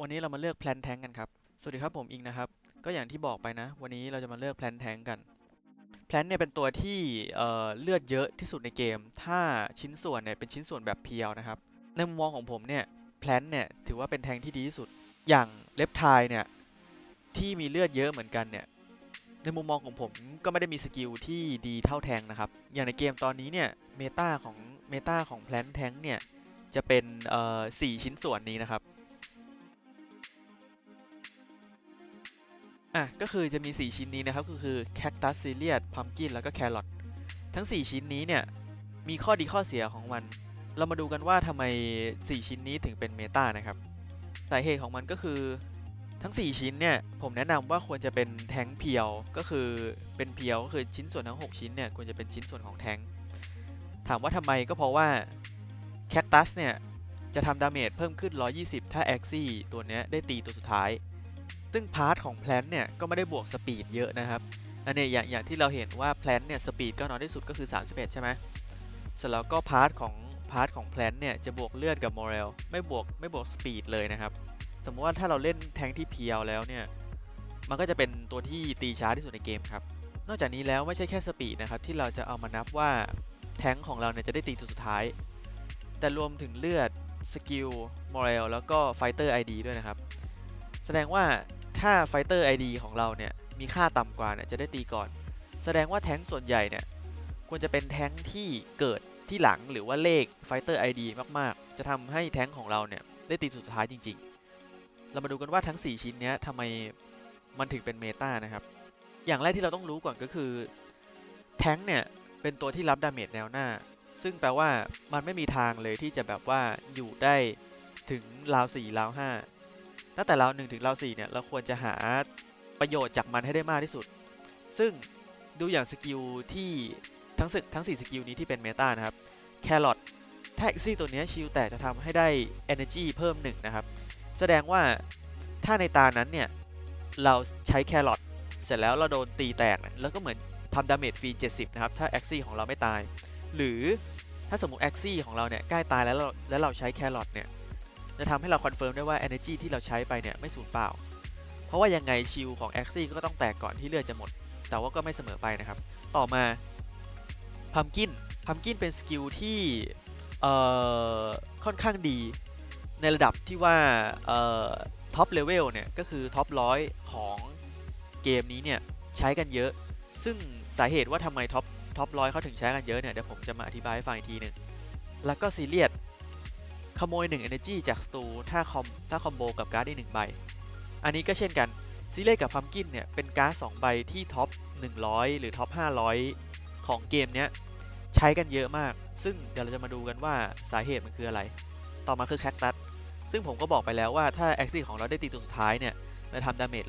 วันนี้เรามาเลือกแพลนแทงกันครับสวัสดีครับผมอิงนะครับก็อย่างที่บอกไปนะวันนี้เราจะมาเลือกแพลนแทงกันแพลนเนี่ยเป็นตัวที่เลือดเยอะที่สุดในเกมถ้าชิ้นส่วนเนี่ยเป็นชิ้นส่วนแบบเพียวนะครับในมุมมองของผมเนี่ยแพลนเนี่ยถือว่าเป็นแทงที่ดีที่สุดอย่างเลปไทเนี่ยที่มีเลือดเยอะเหมือนกันเนี่ยในมุมมองของผมก็ไม่ได้มีสกิลที่ดีเท่าแทงนะครับอย่างในเกมตอนนี้เนี่ยเมตาของแพลนแทงเนี่ยจะเป็น4ชิ้นส่วนนี้นะครับ ก็คือจะมี4ชิ้นนี้นะครับก็คือแคคตัสซีเลีย พัมกินแล้วก็แครอททั้ง4ชิ้นนี้เนี่ยมีข้อดีข้อเสียของมันเรามาดูกันว่าทำไม4ชิ้นนี้ถึงเป็นเมตานะครับสาเหตุของมันก็คือทั้ง4ชิ้นเนี่ยผมแนะนำว่าควรจะเป็นแทงเพียวก็คือเป็นเพียวก็คือชิ้นส่วนทั้ง6ชิ้นเนี่ยควรจะเป็นชิ้นส่วนของแทงถามว่าทำไมก็เพราะว่าแคคตัสเนี่ยจะทำดาเมจเพิ่มขึ้น120ถ้าแอ็กซี่ตัวเนี้ยได้ตีตัวสุดท้าย ซึ่งพาร์ทของแพลนเนี่ยก็ไม่ได้บวกสปีดเยอะนะครับอันนี้อย่างที่เราเห็นว่าแพลนเนี่ยสปีดก็น้อยที่สุดก็คือ31ใช่ไหมเสร็จแล้วก็พาร์ทของแพลนเนี่ยจะบวกเลือดกับโมเรลไม่บวกสปีดเลยนะครับสมมติว่าถ้าเราเล่นแทงที่เพียวแล้วเนี่ยมันก็จะเป็นตัวที่ตีช้าที่สุดในเกมครับนอกจากนี้แล้วไม่ใช่แค่สปีดนะครับที่เราจะเอามานับว่าแทงของเราเนี่ยจะได้ตีตัวสุดท้ายแต่รวมถึงเลือดสกิลโมเรลแล้วก็ไฟเตอร์ไอดีด้วยนะครับ แสดงว่าถ้าไฟเตอร์ไอดีของเราเนี่ยมีค่าต่ำกว่าเนี่ยจะได้ตีก่อนแสดงว่าแท้งส่วนใหญ่เนี่ยควรจะเป็นแท้งที่เกิดที่หลังหรือว่าเลขไฟเตอร์ไอดีมากๆจะทำให้แท้งของเราเนี่ยได้ตีสุดท้ายจริงๆเรามาดูกันว่าทั้ง4ชิ้นนี้ทำไมมันถึงเป็นเมตานะครับอย่างแรกที่เราต้องรู้ก่อนก็คือแท้งเนี่ยเป็นตัวที่รับดาเมจแนวหน้าซึ่งแปลว่ามันไม่มีทางเลยที่จะแบบว่าอยู่ได้ถึงราว4ราว5 ตั้งแต่ราว1ถึงราว4เนี่ยเราควรจะหาประโยชน์จากมันให้ได้มากที่สุดซึ่งดูอย่างสกิลที่ทั้ง4สกิลนี้ที่เป็นเมตานะครับแครอทถ้าเอ็กซี่ตัวนี้ชิลแตกจะทำให้ได้ energy เพิ่ม1นะครับแสดงว่าถ้าในตานั้นเนี่ยเราใช้แครอทเสร็จแล้วเราโดนตีแตกนะแล้วก็เหมือนทำดาเมจฟรี70นะครับถ้าแอ็กซี่ของเราไม่ตายหรือถ้าสมมติแอ็กซี่ของเราเนี่ยใกล้ตายแล้วเราใช้แครอทเนี่ยจะทำให้เราคอนเฟิร์มได้ว่า energy ที่เราใช้ไปเนี่ยไม่สูญเปล่าเพราะว่ายังไงชิลของแอ็กซี่ก็ต้องแตกก่อนที่เลือดจะหมดแต่ว่าก็ไม่เสมอไปนะครับต่อมาพัมกินเป็นสกิลที่เอ่อค่อนข้างดีในระดับที่ว่าท็อปเลเวลเนี่ยก็คือท็อป100ของเกมนี้เนี่ยใช้กันเยอะซึ่งสาเหตุว่าทำไมท็อป 100เขาถึงใช้กันเยอะเนี่ยเดี๋ยวผมจะมาอธิบายให้ฟังอีกทีหนึ่งแล้วก็ซีเรียสขโมย1 energy จากสตูถ้าคอมโบกับการ์ดได้1ใบอันนี้ก็เช่นกันซีเรียสกับพัมกินเนี่ยเป็นการ์ด2ใบที่ท็อป100หรือท็อป500ของเกมเนี้ยใช้กันเยอะมากซึ่งเดี๋ยวเราจะมาดูกันว่าสาเหตุมันคืออะไรต่อมาคือแคคตัสซึ่งผมก็บอกไปแล้วว่าถ้าแอคซีของเราได้ตีตัวสุดท้ายเนี่ยจะทำดาเมจ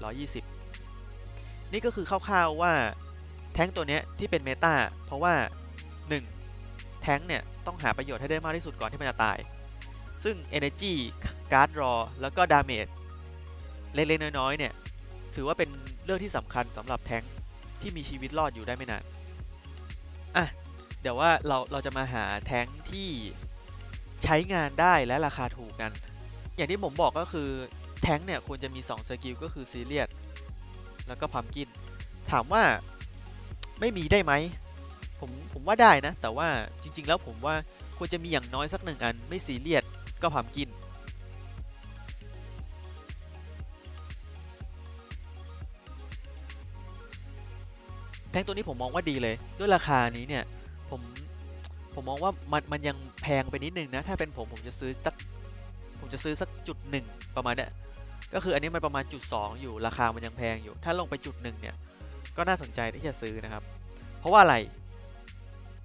120นี่ก็คือคร่าวๆว่าแท้งตัวเนี้ยที่เป็นเมตาเพราะว่า1แท้งเนี่ยต้องหาประโยชน์ให้ได้มากที่สุดก่อนที่มันจะตายซึ่ง Energy Guard Draw แล้วก็ Damage เล็กๆน้อยๆเนี่ยถือว่าเป็นเรื่องที่สำคัญสำหรับแท้งที่มีชีวิตรอดอยู่ได้ไม่นานอ่ะเดี๋ยวว่าเราจะมาหาแท้งที่ใช้งานได้และราคาถูกกันอย่างที่ผมบอกก็คือแท้งเนี่ยควรจะมี2สกิลก็คือซีเรียสแล้วก็พัมกินถามว่าไม่มีได้ไหมผมว่าได้นะแต่ว่าจริงๆแล้วผมว่าควรจะมีอย่างน้อยสัก1 อันไม่ซีเรียสก็พัมกินแท้งตัวนี้ผมมองว่าดีเลยด้วยราคานี้เนี่ยผมผมมองว่ามันยังแพงไปนิดนึงนะถ้าเป็นผมจะซื้อสักจุดหนึ่งประมาณเนี้ยก็คืออันนี้มันประมาณจุด2อยู่ราคามันยังแพงอยู่ถ้าลงไปจุดหนึ่งเนี่ยก็น่าสนใจที่จะซื้อนะครับเพราะว่าอะไร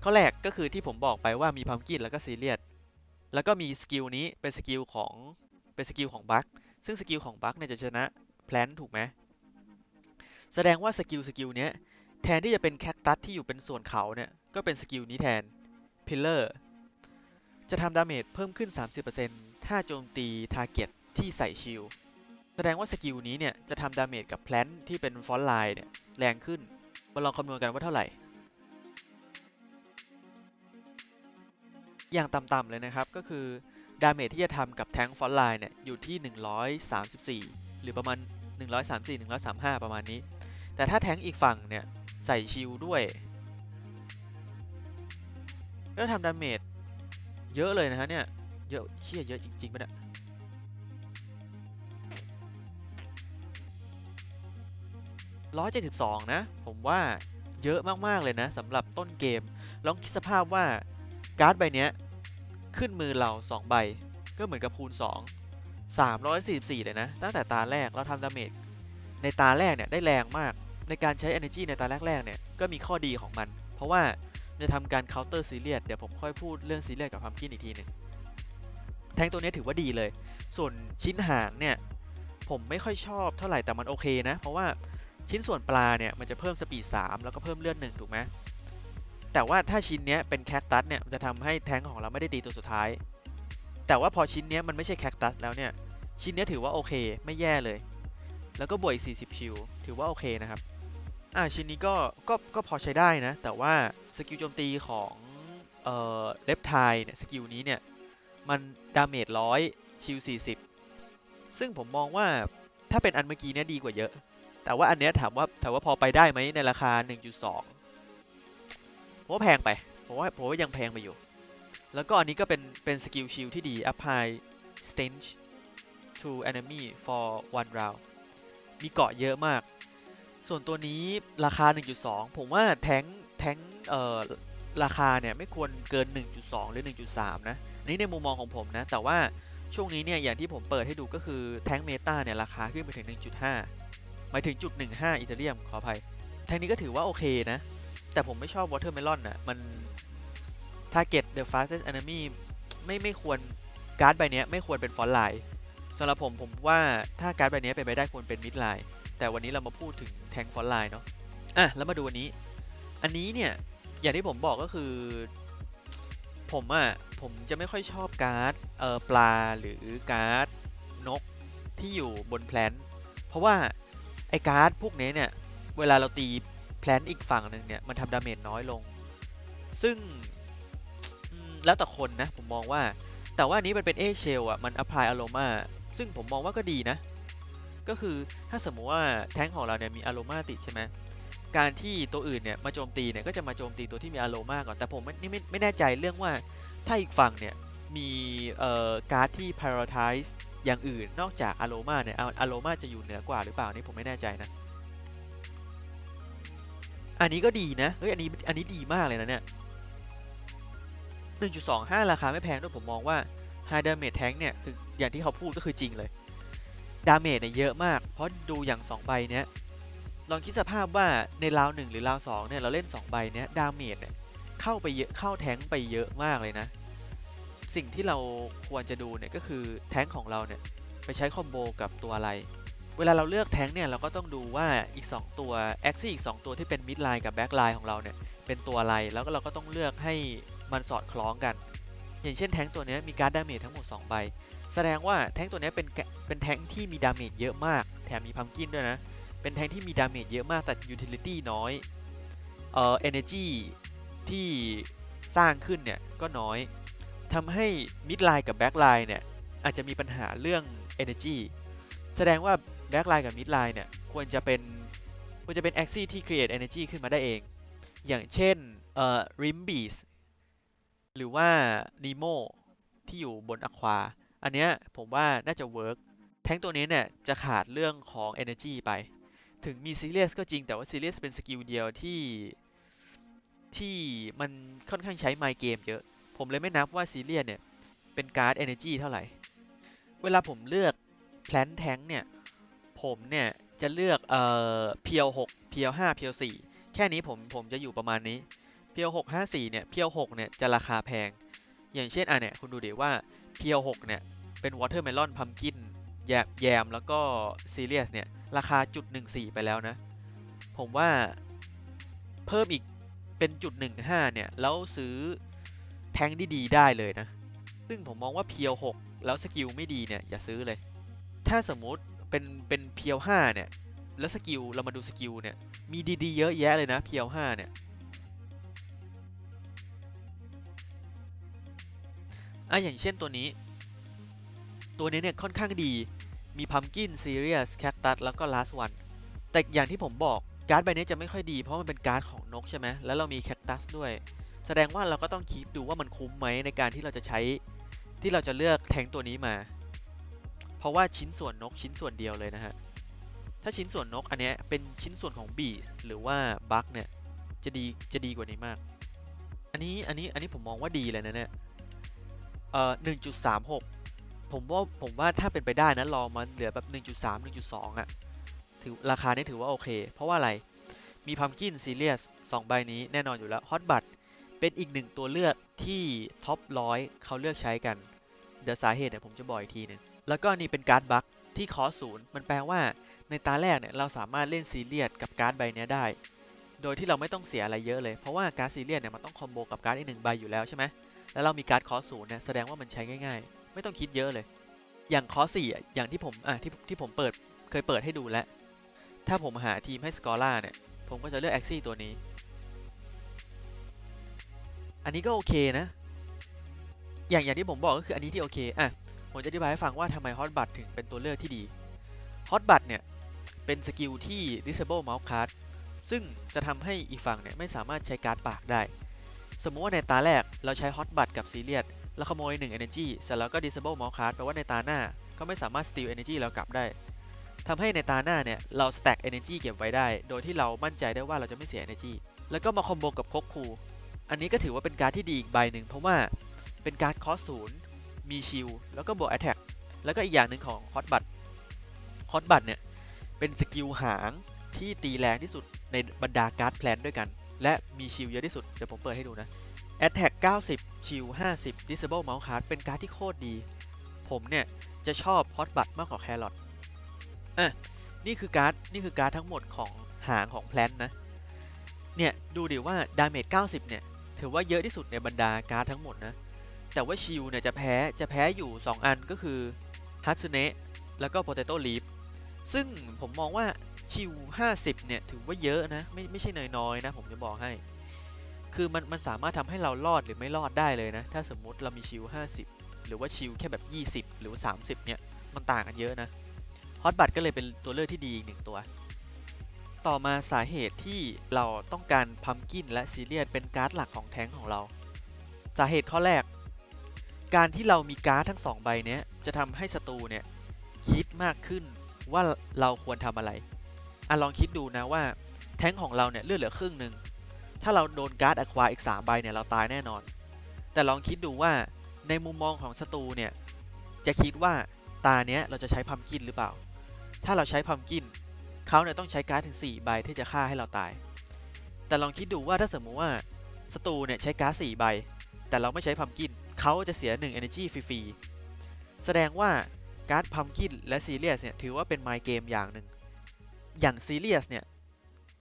ข้อแรกก็คือที่ผมบอกไปว่ามีพัมกินแล้วก็ซีเรียสแล้วก็มีสกิลนี้เป็นสกิลของบัคซึ่งสกิลของบัคเนี่ยจะชนะแพลนถูกไหมแสดงว่าสกิลเนี้ยแทนที่จะเป็นแคคตัสที่อยู่เป็นส่วนเขาเนี่ยก็เป็นสกิลนี้แทนพิลเลอร์จะทำดาเมจเพิ่มขึ้น 30%ถ้าโจมตีทาร์เก็ตที่ใส่ชิล แสดงว่าสกิลนี้เนี่ยจะทำดาเมจกับแพลนที่เป็นฟอนต์ไลน์เนี่ยแรงขึ้นมาลองคำนวณกันว่าเท่าไหร่อย่างต่ำๆเลยนะครับก็คือ ดาเมจที่จะทำกับแทงค์ฟอนต์ไลน์เนี่ยอยู่ที่134หรือประมาณ134 135ประมาณนี้แต่ถ้าแทงค์อีกฝั่งเนี่ยใส่ชิลด้วยก็ทำดาเมจเยอะเลยนะฮะเนี่ยเยอะเชี่ยเยอะจริงๆปะเนี่ย172นะผมว่าเยอะมากๆเลยนะสำหรับต้นเกมลองคิดสภาพว่าการ์ดใบเนี้ยขึ้นมือเรา2ใบก็เหมือนกับคูณ2 344เลยนะตั้งแต่ตาแรกเราทำดาเมจในตาแรกเนี่ยได้แรงมากในการใช้ energy ในตาแรกๆเนี่ยก็มีข้อดีของมันเพราะว่าจะทำการ counter serious เดี๋ยวผมค่อยพูดเรื่อง serious กับพัมกินอีกทีหนึ่งแทงตัวนี้ถือว่าดีเลยส่วนชิ้นหางเนี่ยผมไม่ค่อยชอบเท่าไหร่แต่มันโอเคนะเพราะว่าชิ้นส่วนปลาเนี่ยมันจะเพิ่มสปีด3แล้วก็เพิ่มเลือด1ถูกไหมแต่ว่าถ้าชิ้นนี้เป็นแคคตัสเนี่ยมันจะทำให้แทงของเราไม่ได้ตีตัวสุดท้ายแต่ว่าพอชิ้นนี้มันไม่ใช่แคคตัสแล้วเนี่ยชิ้นนี้ถือว่าโอเคไม่แย่เลยแล้วก็บวกอีก40ชิลถือว่าโอเคนะครับชิ้นนี้ก็พอใช้ได้นะแต่ว่าสกิลโจมตีของเลปไทเนี่ยสกิลนี้เนี่ยมันดาเมจ100ชิล40ซึ่งผมมองว่าถ้าเป็นอันเมื่อกี้เนี่ยดีกว่าเยอะแต่ว่าอันเนี้ยถามว่าพอไปได้ไหมในราคา 1.2 ผมว่าแพงไปผมว่ายังแพงไปอยู่แล้วก็อันนี้ก็เป็นสกิลชิลที่ดี apply stench to enemy for one round มีเกาะเยอะมากส่วนตัวนี้ราคา 1.2 ผมว่าแทงราคาเนี่ยไม่ควรเกิน 1.2 หรือ 1.3 นะนี่ในมุมมองของผมนะแต่ว่าช่วงนี้เนี่ยอย่างที่ผมเปิดให้ดูก็คือแทงเมตาเนี่ยราคาขึ้นไปถึง 1.5 หมายถึงจุด15อีเธเรียมขออภัยแทงนี้ก็ถือว่าโอเคนะแต่ผมไม่ชอบ Watermelon น่ะมัน Target the fastest enemy ไม่ควรการ์ดใบนี้ไม่ควรเป็นฟอนต์ไลน์สำหรับผมว่าถ้าการ์ดใบนี้เป็นไปได้ควรเป็นมิดไลน์แต่วันนี้เรามาพูดถึงแทงฟอนต์ไลน์เนาะแล้วมาดูอันนี้เนี่ยอย่างที่ผมบอกก็คือผมจะไม่ค่อยชอบการ์ดปลาหรือการ์ดนกที่อยู่บนแพลนเพราะว่าไอการ์ดพวกนี้เนี่ยเวลาเราตีแพลนอีกฝั่งหนึ่งเนี่ยมันทำดาเมจน้อยลงซึ่งแล้วแต่คนนะผมมองว่าแต่ว่านี้มันเป็นเอเชลอ่ะมัน apply aroma ซึ่งผมมองว่าก็ดีนะก็คือถ้าสมมุติว่าแท้งของเราเนี่ยมี aroma ติดใช่ไหมการที่ตัวอื่นเนี่ยมาโจมตีเนี่ยก็จะมาโจมตีตัวที่มี aroma ก่อนแต่ผมไม่แน่ใจเรื่องว่าถ้าอีกฝั่งเนี่ยมีการ์ดที่ prioritize อย่างอื่นนอกจาก aroma เนี่ย aroma จะอยู่เหนือกว่าหรือเปล่านี่ผมไม่แน่ใจนะอันนี้ก็ดีนะเฮ้ยอันนี้ดีมากเลยนะเนี่ย 1.25 ราคาไม่แพงด้วยผมมองว่า High Damage Tank เนี่ยคืออย่างที่เขาพูดก็คือจริงเลยดาเมจเนี่ยเยอะมากเพราะดูอย่าง2ใบเนี้ยลองคิดสภาพว่าในราว1หรือราว2เนี่ยเราเล่น2ใบเนี้ยดาเมจเนี่ยเข้าไปเยอะเข้าแทงไปเยอะมากเลยนะสิ่งที่เราควรจะดูเนี่ยก็คือแทงของเราเนี่ยไปใช้คอมโบกับตัวอะไรเวลาเราเลือกแทงเนี่ยเราก็ต้องดูว่าอีก2ตัวแอ็กซี่อีก2ตัวที่เป็นมิดไลน์กับแบ็กไลน์ของเราเนี่ยเป็นตัวอะไรแล้วก็เราก็ต้องเลือกให้มันสอดคล้องกันอย่างเช่นแทงตัวนี้มีการ์ดดาเมจทั้งหมด2ใบแสดงว่าแทงตัวนี้เป็นแทงที่มีดาเมจเยอะมากแถมมีพัมกินด้วยนะเป็นแทงที่มีดาเมจเยอะมากแต่ยูทิลิตี้น้อยenergy ที่สร้างขึ้นเนี่ยก็น้อยทำให้มิดไลน์กับแบ็กไลน์เนี่ยอาจจะมีปัญหาเรื่อง energy แสดงว่าแบ็กไลน์กับมิดไลน์เนี่ยควรจะเป็นaxis ที่ create energy ขึ้นมาได้เองอย่างเช่นRimbeast หรือว่า Nemo ที่อยู่บนอควาอันเนี้ยผมว่าน่าจะเวิร์กแท้งตัวนี้เนี่ยจะขาดเรื่องของ energy ไปถึงมี Serious ก็จริงแต่ว่า Serious เป็นสกิลเดียวที่มันค่อนข้างใช้ Mind Game เยอะผมเลยไม่นับว่า Serious เนี่ยเป็นการ์ด energy เท่าไหร่เวลาผมเลือก Plant Tank เนี่ยผมเนี่ยจะเลือกเพียว6เพียว5เพียว4แค่นี้ผมจะอยู่ประมาณนี้เพียว6 5 4เนี่ยเพียว6เนี่ยจะราคาแพงอย่างเช่นเนี่ยคุณดูดิว่าเพียว6เนี่ยเป็น Watermelon Pumpkin แยมแล้วก็ Serious เนี่ยราคาจุด14ไปแล้วนะผมว่าเพิ่มอีกเป็นจุด15เนี่ยแล้วซื้อแทงดีๆได้เลยนะซึ่งผมมองว่าเพียว6แล้วสกิลไม่ดีเนี่ยอย่าซื้อเลยถ้าสมมุติเป็นเพียว5เนี่ยแล้วสกิลเรามาดูสกิลเนี่ยมีดีๆเยอะแยะเลยนะเพียว5เนี่ยอย่างเช่นตัวนี้ ตัวนี้เนี่ยค่อนข้างดีมี Pumpkin Sirius Cactus แล้วก็ Last One แต่อย่างที่ผมบอกการ์ดใบนี้จะไม่ค่อยดีเพราะมันเป็นการ์ดของนกใช่ไหมแล้วเรามี Cactus ด้วยแสดงว่าเราก็ต้องคิดดูว่ามันคุ้มไหมในการที่เราจะใช้ที่เราจะเลือกแทงตัวนี้มาเพราะว่าชิ้นส่วนนกชิ้นส่วนเดียวเลยนะฮะถ้าชิ้นส่วนนกอันนี้เป็นชิ้นส่วนของบีสหรือว่าบัคเนี่ยจะดีกว่านี้มากอันนี้ผมมองว่าดีเลยนะเนี่ย1.36ผมว่าถ้าเป็นไปได้นะรอมาเหลือแบบ 1.3 1.2 อ่ะถือราคานี้ถือว่าโอเคเพราะว่าอะไรมี Pumpkin Sirius 2 ใบนี้แน่นอนอยู่แล้ว Hotbud เป็นอีกหนึ่งตัวเลือกที่ท็อป100เขาเลือกใช้กันเดี๋ยวสาเหตุเนี่ยผมจะบอกอีกทีนึงแล้วก็นี่เป็นการ์ดบัคที่คอส0มันแปลว่าในตาแรกเนี่ยเราสามารถเล่นซีเรียสกับการ์ดใบนี้ได้โดยที่เราไม่ต้องเสียอะไรเยอะเลยเพราะว่าการ์ดซีเรียสเนี่ยมันต้องคอมโบกับการ์ดอีก1ใบอยู่แล้วใช่ไหมแล้วเรามีการ์ดคอส0เนี่ยแสดงว่ามันใช้ง่ายๆไม่ต้องคิดเยอะเลยอย่างคอส4อย่างที่ผมที่ผมเคยเปิดให้ดูแล้วถ้าผมหาทีมให้สกอร่าเนี่ยผมก็จะเลือกแอ็กซี่ตัวนี้อันนี้ก็โอเคนะอย่างที่ผมบอกก็คืออันนี้ที่โอเคผมจะอธิบายให้ฟังว่าทำไมฮอตบัตถึงเป็นตัวเลือกที่ดีฮอตบัตเนี่ยเป็นสกิลที่ disable mouse card ซึ่งจะทำให้อีกฝั่งเนี่ยไม่สามารถใช้การ์ดปากได้สมมุติว่าในตาแรกเราใช้ฮอตบัตกับซีเรียสแล้วขโมย1 energy เสร็จแล้วก็ disable mouse card แปลว่าในตาหน้าก็ไม่สามารถ steal energy เรากลับได้ทำให้ในตาหน้าเนี่ยเรา stack energy เก็บไว้ได้โดยที่เรามั่นใจได้ว่าเราจะไม่เสีย energy แล้วก็มาคอมโบกับคกคูอันนี้ก็ถือว่าเป็นการ์ดที่ดีอีกใบหนึ่งเพราะว่าเป็นการ์ดคอส0มีชิลแล้วก็บวก attack แล้วก็อีกอย่างหนึ่งของฮอตบัตเนี่ยเป็นสกิลหางที่ตีแรงที่สุดในบรรดาการ์ดแพลนด้วยกันและมีชิลเยอะที่สุดเดี๋ยวผมเปิดให้ดูนะ attack 90 ชิล50 disable mouse card เป็นการ์ดที่โคตรดีผมเนี่ยจะชอบฮอตบัตมากกว่าแครอทนี่คือการ์ดทั้งหมดของหางของแพลนนะเนี่ยดูดิว่าดาเมจ90เนี่ยถือว่าเยอะที่สุดในบรรดาการ์ดทั้งหมดนะแต่ว่าชิลเนี่ยจะแพ้อยู่2อันก็คือฮัตสึเนะแล้วก็โปเตโต้ลีฟซึ่งผมมองว่าชิล50เนี่ยถือว่าเยอะนะไม่ใช่น้อยๆนะผมจะบอกให้คือมันสามารถทำให้เรารอดหรือไม่รอดได้เลยนะถ้าสมมุติเรามีชิล50หรือว่าชิลแค่แบบ20หรือ30เนี่ยมันต่างกันเยอะนะฮอตบัตก็เลยเป็นตัวเลือกที่ดีอีก1ตัวต่อมาสาเหตุที่เราต้องการพัมกินและซีเรียสเป็นการ์ดหลักของแท้งของเราสาเหตุข้อแรกการที่เรามีการ์ดทั้ง2ใบนี้จะทำให้ศัตรูเนี่ยคิดมากขึ้นว่าเราควรทำอะไรลองคิดดูนะว่าแท้งของเราเนี่ยเลือดเหลือครึ่งหนึ่งถ้าเราโดนการ์ดอะควาอีก3ใบเนี่ยเราตายแน่นอนแต่ลองคิดดูว่าในมุมมองของศัตรูเนี่ยจะคิดว่าตาเนี้ยเราจะใช้พัมกินหรือเปล่าถ้าเราใช้พัมกินเขาเนี่ยต้องใช้การ์ดถึง4ใบที่จะฆ่าให้เราตายแต่ลองคิดดูว่าถ้าสมมุติว่าศัตรูเนี่ยใช้การ์ด4ใบแต่เราไม่ใช้พัมกินเขาจะเสีย1 energy ฟรีๆแสดงว่าการ์ดพัมกินและซีเรียสเนี่ยถือว่าเป็น mind game อย่างหนึ่งอย่างซีเรียสเนี่ย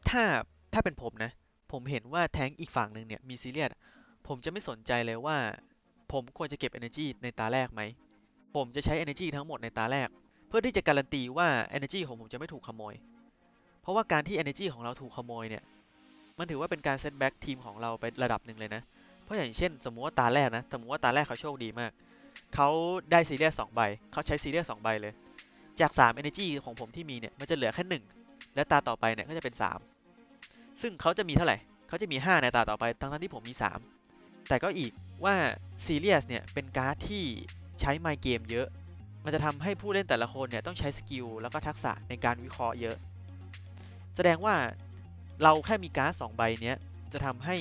ถ้าเป็นผมนะผมเห็นว่าแท้งอีกฝั่งหนึ่งเนี่ยมีซีเรียสผมจะไม่สนใจเลยว่าผมควรจะเก็บ energy ในตาแรกไหมผมจะใช้ energy ทั้งหมดในตาแรกเพื่อที่จะการันตีว่า energy ของผมจะไม่ถูกขโมยเพราะว่าการที่ energy ของเราถูกขโมยเนี่ยมันถือว่าเป็นการเซตแบ็กทีมของเราไประดับหนึ่งเลยนะเพราะอย่างเช่นสมมุติว่าตาแรกเขาโชคดีมากเขาได้ซีเรียส2ใบเขาใช้ซีเรียส2ใบเลยจาก3 energy ของผมที่มีเนี่ยมันจะเหลือแค่1และตาต่อไปเนี่ยก็จะเป็น3ซึ่งเขาจะมีเท่าไหร่เขาจะมี5ในตาต่อไปทั้งที่ผมมี3แต่ก็อีกว่าซีเรียสเนี่ยเป็นการ์ดที่ใช้ไมเกมเยอะมันจะทำให้ผู้เล่นแต่ละคนเนี่ยต้องใช้สกิลแล้วก็ทักษะในการวิเคราะห์เยอะแสดงว่าเราแค่มีการ์ด2ใบเนี้ยจะทำให้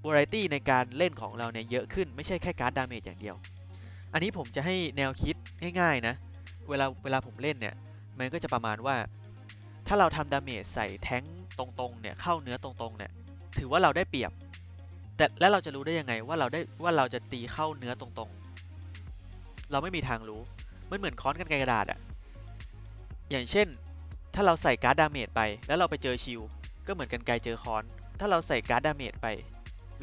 วาไรตี้ในการเล่นของเราเนี่ยเยอะขึ้นไม่ใช่แค่การ์ดดาเมจอย่างเดียวอันนี้ผมจะให้แนวคิดง่ายๆนะเวลาผมเล่นเนี่ยมันก็จะประมาณว่าถ้าเราทำดาเมจใส่แท้งตรงๆเนี่ยเข้าเนื้อตรงๆเนี่ยถือว่าเราได้เปรียบแต่แล้วเราจะรู้ได้ยังไงว่าเราจะตีเข้าเนื้อตรงๆเราไม่มีทางรู้มันเหมือนค้อนกรรไกรกระดาษอะอย่างเช่นถ้าเราใส่การ์ดดาเมจไปแล้วเราไปเจอชิลก็เหมือนกรรไกรเจอค้อนถ้าเราใส่การ์ดดาเมจไป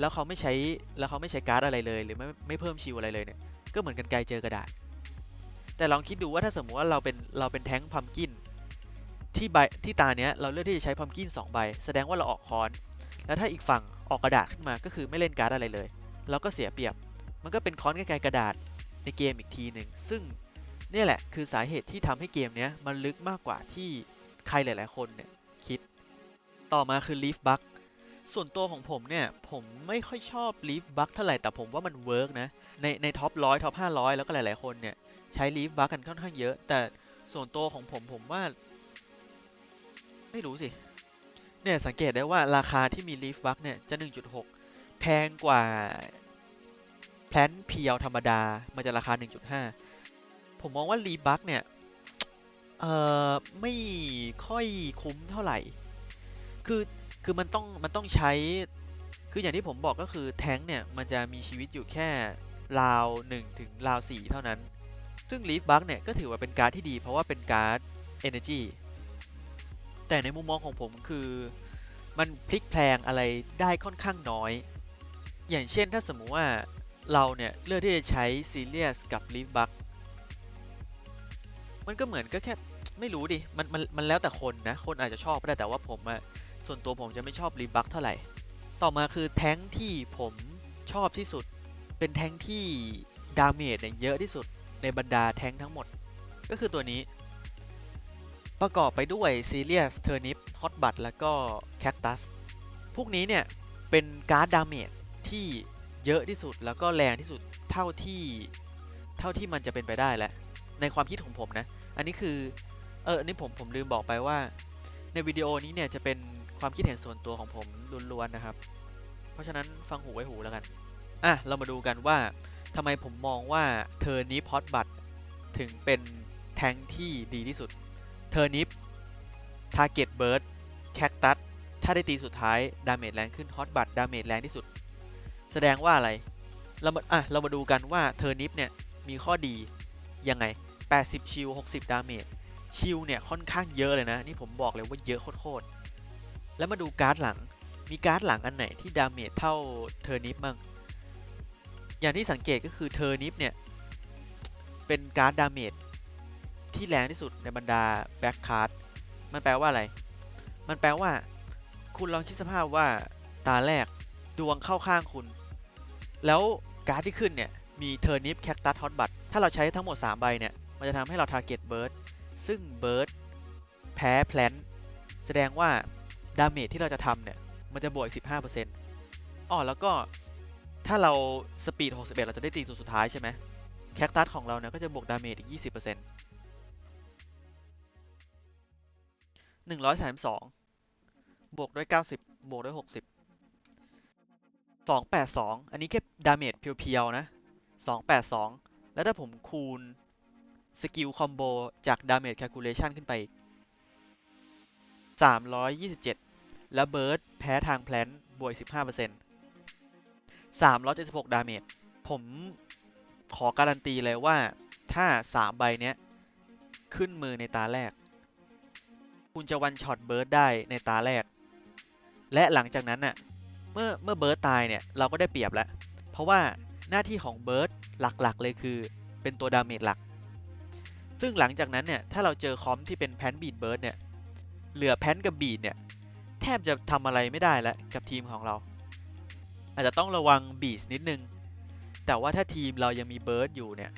แล้วเขาไม่ใช้การ์ดอะไรเลยหรือไม่เพิ่มชิลอะไรเลยเนี่ยก็เหมือนกรรไกรเจอกระดาษแต่ลองคิดดูว่าถ้าสมมติว่าเราเป็นแท้งพัมกินที่ตาเนี้ยเราเลือกที่จะใช้พัมกิน2ใบแสดงว่าเราออกค้อนแล้วถ้าอีกฝั่งออกกระดาษขึ้นมาก็คือไม่เล่นการ์ดอะไรเลยเราก็เสียเปรียบมันก็เป็นค้อนกรรไกรกระดาษในเกมอีกทีหนึ่งซึ่ง เนี่ยแหละคือสาเหตุที่ทำให้เกมเนี้ยมันลึกมากกว่าที่ใครหลายๆคนเนี่ยคิดต่อมาคือ Leaf Bug ส่วนตัวของผมเนี่ยผมไม่ค่อยชอบ Leaf Bug เท่าไหร่แต่ผมว่ามันเวิร์กนะในท็อป100ท็อป500แล้วก็หลายๆคนเนี่ยใช้ Leaf Bug กันค่อนข้างเยอะแต่ส่วนตัวของผมว่าไม่รู้สิเนี่ยสังเกตได้ว่าราคาที่มี Leaf Bug เนี่ยจะ 1.6 แพงกว่าแพลนเพียวธรรมดามันจะราคา 1.5 ผมมองว่า Leaf Bug เนี่ยไม่ค่อยคุ้มเท่าไหร่คือคือมันต้องใช้คืออย่างที่ผมบอกก็คือแท้งเนี่ยมันจะมีชีวิตอยู่แค่ราว1ถึงราว4เท่านั้นซึ่ง Leaf Bug เนี่ยก็ถือว่าเป็นการ์ดที่ดีเพราะว่าเป็นการ์ด Energy แต่ในมุมมองของผมคือมันพลิกแพลงอะไรได้ค่อนข้างน้อยอย่างเช่นถ้าสมมุติว่าเราเนี่ยเลือกที่จะใช้ Sirius กับ Leaf Bug มันก็เหมือนก็แค่ไม่รู้ดิมันแล้วแต่คนนะคนอาจจะชอบก็ได้แต่ว่าผมอะส่วนตัวผมจะไม่ชอบ Leaf Bug เท่าไหร่ต่อมาคือแท้งที่ผมชอบที่สุดเป็นแท้งที่ดาเมจเนี่ยเยอะที่สุดในบรรดาแท้งทั้งหมดก็คือตัวนี้ประกอบไปด้วย Sirius Turnip Hotbud แล้วก็ Cactus พวกนี้เนี่ยเป็นการ์ดดาเมจที่เยอะที่สุดแล้วก็แรงที่สุดเท่าที่มันจะเป็นไปได้แล้วในความคิดของผมนะอันนี้คืออันนี้ผมลืมบอกไปว่าในวิดีโอนี้เนี่ยจะเป็นความคิดเห็นส่วนตัวของผมล้วนๆนะครับเพราะฉะนั้นฟังหูไว้หูแล้วกันเรามาดูกันว่าทำไมผมมองว่าเทอร์นิปฮอตบัตถึงเป็นแทงที่ดีที่สุดเทอร์นิปทาร์เก็ตเบิร์ดแคคตัสถ้าได้ตีสุดท้ายดาเมจแรงขึ้นฮอตบัตดาเมจแรงที่สุดแสดงว่าอะไรเรามาดูกันว่าเทอร์นิปเนี่ยมีข้อดียังไง80ชิล60ดาเมจชิลเนี่ยค่อนข้างเยอะเลยนะนี่ผมบอกเลยว่าเยอะโคตรๆแล้วมาดูการ์ดหลังมีการ์ดหลังอันไหนที่ดาเมจเท่าเทอร์นิปบ้างอย่างที่สังเกตก็คือเทอร์นิปเนี่ยเป็นการ์ดดาเมจที่แรงที่สุดในบรรดาแบ็คการ์ดมันแปลว่าอะไรมันแปลว่าคุณลองคิดสภาพว่าตาแรกดวงเข้าข้างคุณแล้วการ์ดที่ขึ้นเนี่ยมีเทอร์นิปแคคตัสฮอตบัตถ้าเราใช้ทั้งหมด3ใบเนี่ยมันจะทำให้เราทาร์เก็ตเบิร์ดซึ่งเบิร์ดแพ้แพลนแสดงว่าดาเมจที่เราจะทำเนี่ยมันจะบวกอีก 15%แล้วก็ถ้าเราสปีด61เราจะได้ตีตัวสุดท้ายใช่ไหมแคคตัสของเราเนี่ยก็จะบวกดาเมจอีก 20% 132บวกด้วย90บวกด้วย60 282อันนี้แค่ดาเมจเพียวๆนะ282แล้วถ้าผมคูณสกิลคอมโบจากดาเมจแคลคูลเลชันขึ้นไป327แล้วเบิร์ดแพ้ทางแพลนบวก 15% 376ดาเมจผมขอการันตีเลยว่าถ้า3ใบเนี้ยขึ้นมือในตาแรกคุณจะวันช็อตเบิร์ดได้ในตาแรกและหลังจากนั้นน่ะเมื่อเบิร์ดตายเนี่ยเราก็ได้เปรียบแล้วเพราะว่าหน้าที่ของเบิร์ดหลักๆเลยคือเป็นตัวดาเมจหลักซึ่งหลังจากนั้นเนี่ยถ้าเราเจอคอมที่เป็นแพนบีดเบิร์ดเนี่ยเหลือแพนกับบีดเนี่ยแทบจะทำอะไรไม่ได้แล้วกับทีมของเราอาจจะต้องระวังบีดนิดนึงแต่ว่าถ้าทีมเรายังมีเบิร์ดอยู่เนี่ย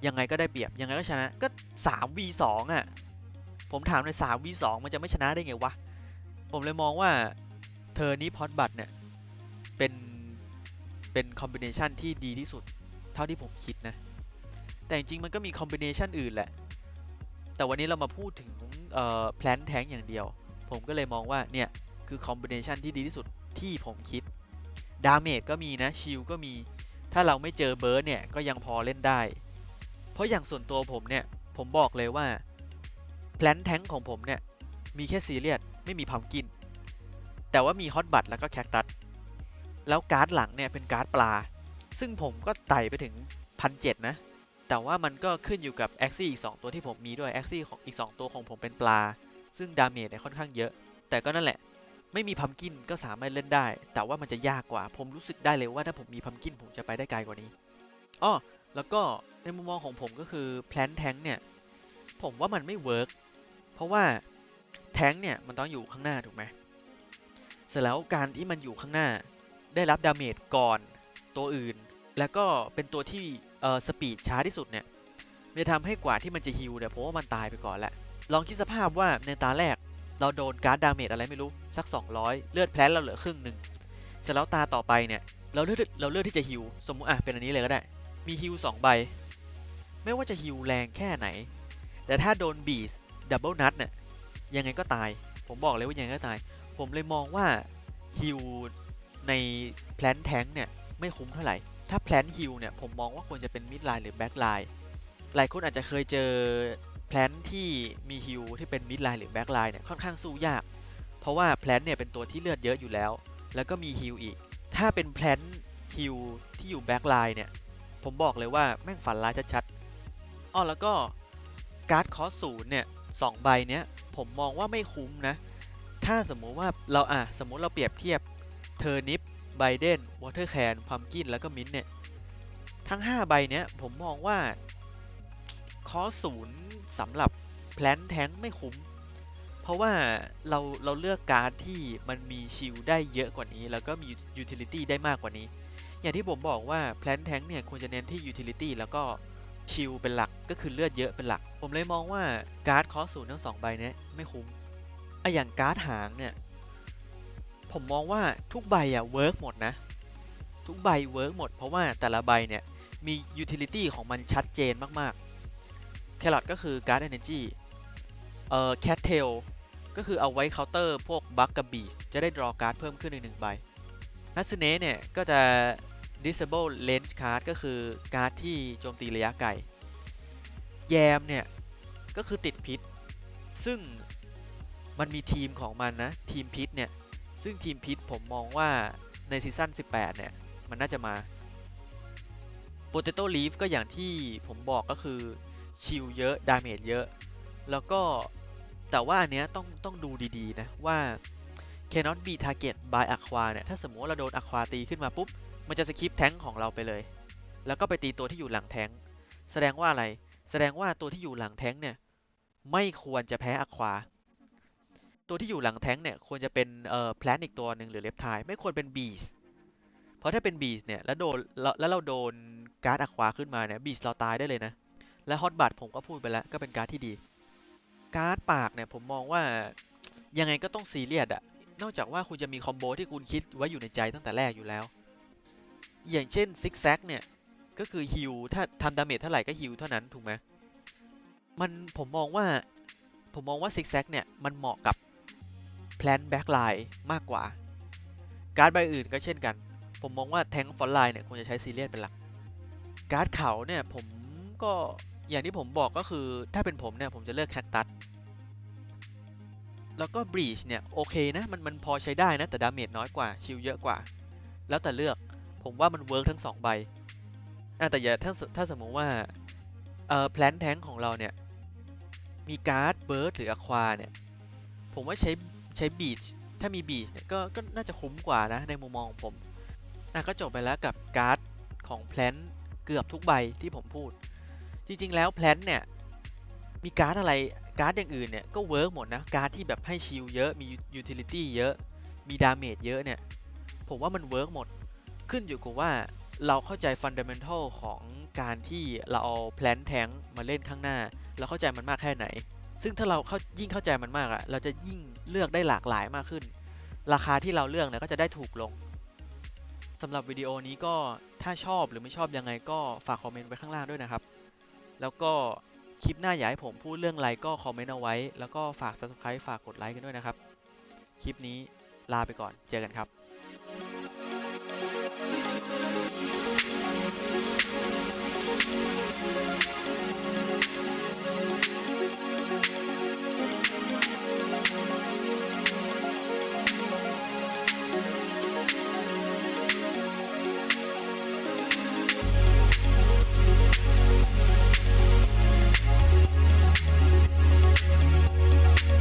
ยังไงก็ได้เปรียบยังไงก็ชนะก็ 3v2 อ่ะผมถามใน 3v2 มันจะไม่ชนะได้ไงวะผมเลยมองว่าเธอนี้พอตบัตเนี่ยเป็นคอมบิเนชันที่ดีที่สุดเท่าที่ผมคิดนะแต่จริงๆมันก็มีคอมบิเนชันอื่นแหละแต่วันนี้เรามาพูดถึงแพลนแทงอย่างเดียวผมก็เลยมองว่าเนี่ยคือคอมบิเนชันที่ดีที่สุดที่ผมคิดดาเมจก็มีนะชิลก็มีถ้าเราไม่เจอเบิร์ดเนี่ยก็ยังพอเล่นได้เพราะอย่างส่วนตัวผมเนี่ยผมบอกเลยว่าแพลนแทงของผมเนี่ยมีแค่ซีเรียสไม่มีพัมกินแต่ว่ามีฮอตบัตแล้วก็แคคตัสแล้วการ์ดหลังเนี่ยเป็นการ์ดปลาซึ่งผมก็ไต่ไปถึง1,700นะแต่ว่ามันก็ขึ้นอยู่กับแอ็กซี่อีก2ตัวที่ผมมีด้วยแอ็กซี่ของอีก2ตัวของผมเป็นปลาซึ่งดาเมจเนี่ยค่อนข้างเยอะแต่ก็นั่นแหละไม่มีพัมกินก็สามารถเล่นได้แต่ว่ามันจะยากกว่าผมรู้สึกได้เลยว่าถ้าผมมีพัมกินผมจะไปได้ไกลกว่านี้แล้วก็ในมุมมองของผมก็คือแพลนแทงเนี่ยผมว่ามันไม่เวิร์กเพราะว่าแทงเนี่ยมันต้องอยู่ข้างหน้าถูกไหมเสร็จแล้วการที่มันอยู่ข้างหน้าได้รับดาเมจก่อนตัวอื่นแล้วก็เป็นตัวที่สปีดช้าที่สุดเนี่ยใน จะทำให้กว่าที่มันจะฮิลเนี่ยผมว่ามันตายไปก่อนแหละลองคิดสภาพว่าในตาแรกเราโดนการ์ดดาเมจอะไรไม่รู้สัก200เลือดแพลนเราเหลือครึ่งหนึ่งเสร็จแล้วตาต่อไปเนี่ยเราเลือกที่จะฮิลสมมุติเป็นอันนี้เลยก็ได้มีฮิล2ใบไม่ว่าจะฮิลแรงแค่ไหนแต่ถ้าโดนบีสดับเบิลนัทเนี่ยยังไงก็ตายผมบอกเลยว่ายังไงก็ตายผมเลยมองว่าฮิลในแพลนแทงเนี่ยไม่คุ้มเท่าไหร่ถ้าแพลนฮิลเนี่ยผมมองว่าควรจะเป็นมิดไลน์หรือแบ็กไลน์หลายคนอาจจะเคยเจอแพลนที่มีฮิลที่เป็นมิดไลน์หรือแบ็กไลน์เนี่ยค่อนข้างสู้ยากเพราะว่าแพลนเนี่ยเป็นตัวที่เลือดเยอะอยู่แล้วแล้วก็มีฮิลอีกถ้าเป็นแพลนฮิลที่อยู่แบ็กไลน์เนี่ยผมบอกเลยว่าแม่งฝันร้ายชัดๆอ้อแล้วก็การ์ดคอส0เนี่ย2ใบเนี้ยผมมองว่าไม่คุ้มนะถ้าสมมุติว่าเราสมมุติเราเปรียบเทียบเทอร์นิปไบเดนวอเตอร์แคนพัมกินแล้วก็มิ้นเนี่ยทั้ง5ใบเนี้ยผมมองว่าคอส0สำหรับแพลนแทงไม่คุ้มเพราะว่าเราเลือกการ์ดที่มันมีชิลได้เยอะกว่านี้แล้วก็มียูทิลิตี้ได้มากกว่านี้อย่างที่ผมบอกว่าแพลนแทงเนี่ยควรจะเน้นที่ยูทิลิตี้แล้วก็ชิลเป็นหลักก็คือเลือดเยอะเป็นหลักผมเลยมองว่าการ์ดคอส0ทั้ง2ใบนี้ไม่คุ้มอย่างการ์ดหางเนี่ยผมมองว่าทุกใบเวิร์กหมดนะทุกใบเวิร์กหมดเพราะว่าแต่ละใบเนี่ยมียูทิลิตี้ของมันชัดเจนมากๆแครอทก็คือการ์ดเอเนจีแคทเทลก็คือเอาไว้เคาน์เตอร์พวกบัคกับบีสจะได้ดรอการ์ดเพิ่มขึ้นใน1ใบนัตสึเนะเนี่ยก็จะ disable range card ก็คือการ์ดที่โจมตีระยะไกลแยมเนี่ยก็คือติดพิษซึ่งมันมีทีมของมันนะทีมพิษเนี่ยซึ่งทีมพิษผมมองว่าในซีซั่น18เนี่ยมันน่าจะมา Potato Leaf ก็อย่างที่ผมบอกก็คือชิลเยอะดาเมจเยอะแล้วก็แต่ว่าอันเนี้ยต้องดูดีๆนะว่า cannot be target by aqua เนี่ยถ้าสมมติว่าเราโดน aqua ตีขึ้นมาปุ๊บมันจะสคิปแทงค์ของเราไปเลยแล้วก็ไปตีตัวที่อยู่หลังแทงค์แสดงว่าอะไรแสดงว่าตัวที่อยู่หลังแทงค์เนี่ยไม่ควรจะแพ้ aqua ตัวที่อยู่หลังแทงค์เนี่ยควรจะเป็นแพลนอีกตัวหนึ่งหรือเลฟไทม์ไม่ควรเป็นบีสเพราะถ้าเป็นบีสเนี่ยแล้วเราโดนการ์ด aqua ขึ้นมาเนี่ยบีสเราตายได้เลยนะและฮอตบัตผมก็พูดไปแล้วก็เป็นการ์ดที่ดีการ์ดปากเนี่ยผมมองว่ายังไงก็ต้องซีเรียสนอกจากว่าคุณจะมีคอมโบที่คุณคิดไว้อยู่ในใจตั้งแต่แรกอยู่แล้วอย่างเช่นซิกแซกเนี่ยก็คือฮิลถ้าทำดาเมจเท่าไหร่ก็ฮิลเท่านั้นถูกไหมผมมองว่าซิกแซกเนี่ยมันเหมาะกับแพลนแบ็กไลน์มากกว่าการ์ดใบอื่นก็เช่นกันผมมองว่าแทงฟอนไลน์เนี่ยควรจะใช้ซีเรียสเป็นหลักการ์ดเขาเนี่ยผมก็อย่างที่ผมบอกก็คือถ้าเป็นผมเนี่ยผมจะเลือกแคคตัสแล้วก็บรีชเนี่ยโอเคนะมันพอใช้ได้นะแต่ดาเมจน้อยกว่าชิลเยอะกว่าแล้วแต่เลือกผมว่ามันเวิร์กทั้ง2ใบแต่อย่าถ้าสมมติว่าแพลนแทงของเราเนี่ยมีการ์ดเบิร์ดหรืออะควาเนี่ยผมว่าใช้บีชถ้ามีบีชเนี่ยก็น่าจะคุ้มกว่านะในมุมมองของผมก็จบไปแล้วกับการ์ดของแพลนเกือบทุกใบที่ผมพูดจริงๆแล้วแพลนเนี่ยมีการ์ดอะไรการ์ดอย่างอื่นเนี่ยก็เวิร์กหมดนะการ์ดที่แบบให้ชิลเยอะมียูทิลิตี้เยอะมีดาเมจเยอะเนี่ยผมว่ามันเวิร์กหมดขึ้นอยู่กับว่าเราเข้าใจฟันดัมเมนทัลของการที่เราเอาแพลนแทงมาเล่นข้างหน้าเราเข้าใจมันมากแค่ไหนซึ่งถ้าเรายิ่งเข้าใจมันมากเราจะยิ่งเลือกได้หลากหลายมากขึ้นราคาที่เราเลือกเนี่ยก็จะได้ถูกลงสำหรับวิดีโอนี้ก็ถ้าชอบหรือไม่ชอบยังไงก็ฝากคอมเมนต์ไว้ข้างล่างด้วยนะครับแล้วก็คลิปหน้าอยากให้ผมพูดเรื่องอะไรก็คอมเมนต์เอาไว้แล้วก็ฝาก Subscribe ฝากกดไลค์กันด้วยนะครับคลิปนี้ลาไปก่อนเจอกันครับ